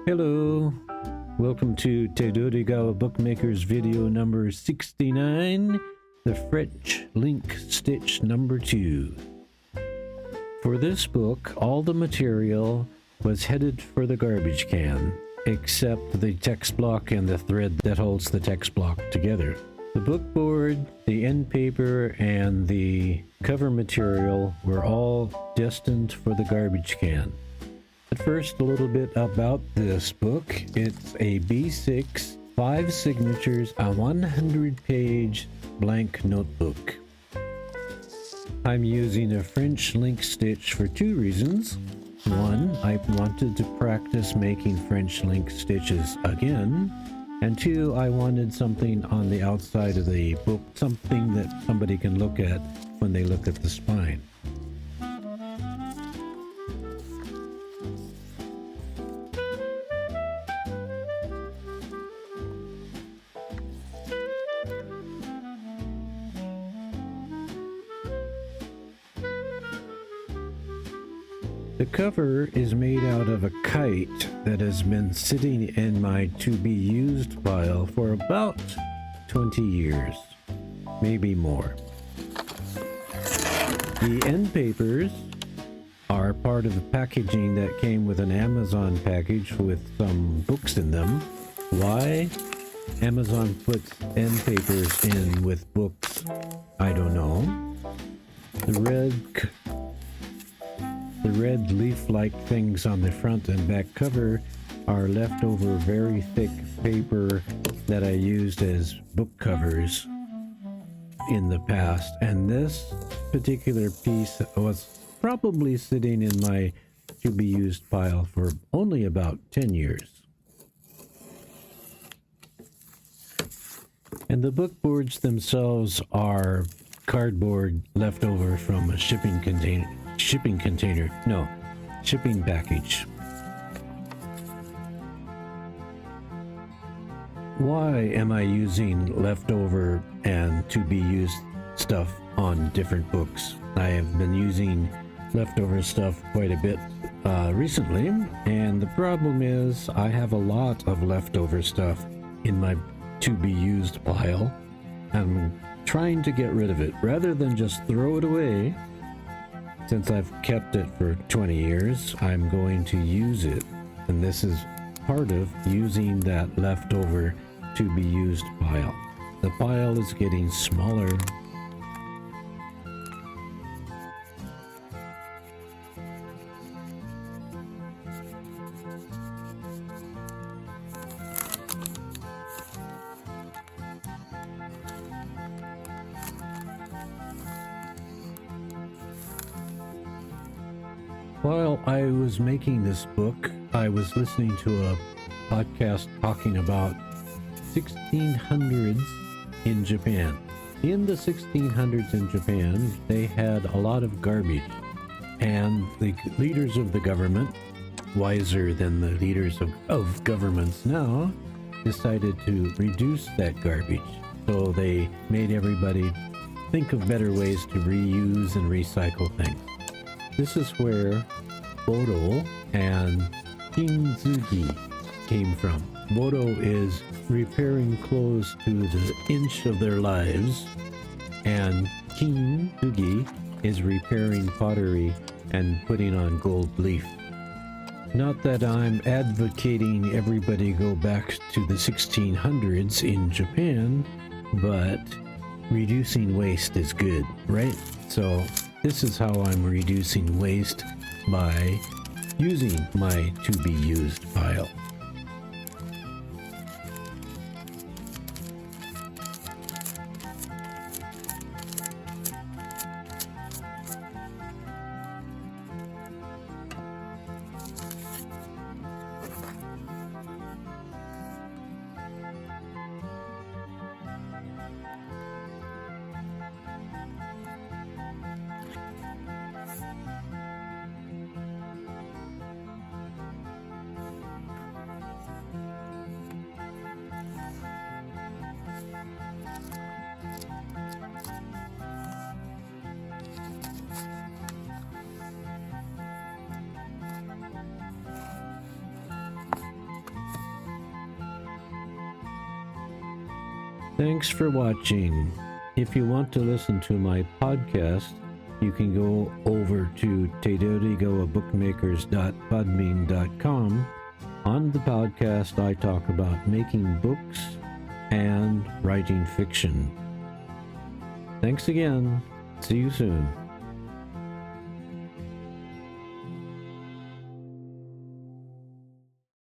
Hello, welcome to Tedorigawa Bookmakers video number 69, the French link stitch number 2. For this book, all the material was headed for the garbage can, except the text block and the thread that holds the text block together. The book board, the end paper, and the cover material were all destined for the garbage can. But first, a little bit about this book. It's a B6, 5 signatures, a 100-page blank notebook. I'm using a French link stitch for 2 reasons. 1, I wanted to practice making French link stitches again. And 2, I wanted something on the outside of the book, something that somebody can look at when they look at the spine. The cover is made out of a kite that has been sitting in my to-be-used pile for about 20 years, maybe more. The end papers are part of the packaging that came with an Amazon package with some books in them. Why Amazon puts end papers in with books, I don't know. The red leaf-like things on the front and back cover are leftover very thick paper that I used as book covers in the past, and this particular piece was probably sitting in my to-be-used pile for only about 10 years. And the book boards themselves are cardboard leftover from a shipping package. Why am I using leftover and to be used stuff on different books? I have been using leftover stuff quite a bit recently, and the problem is I have a lot of leftover stuff in my to be used pile. I'm trying to get rid of it rather than just throw it away. Since I've kept it for 20 years, I'm going to use it, and this is part of using that leftover to be used pile. The pile is getting smaller. While I was making this book, I was listening to a podcast talking about 1600s in Japan. In the 1600s in Japan, they had a lot of garbage, and the leaders of the government, wiser than the leaders of governments now, decided to reduce that garbage. So they made everybody think of better ways to reuse and recycle things. This is where Boro and Kintsugi came from. Boro is repairing clothes to the inch of their lives, and Kintsugi is repairing pottery and putting on gold leaf. Not that I'm advocating everybody go back to the 1600s in Japan, but reducing waste is good, right? So this is how I'm reducing waste by using my to-be-used pile. Thanks for watching. If you want to listen to my podcast, you can go over to tedorigawabookmakers.podbean.com. On the podcast, I talk about making books and writing fiction. Thanks again. See you soon.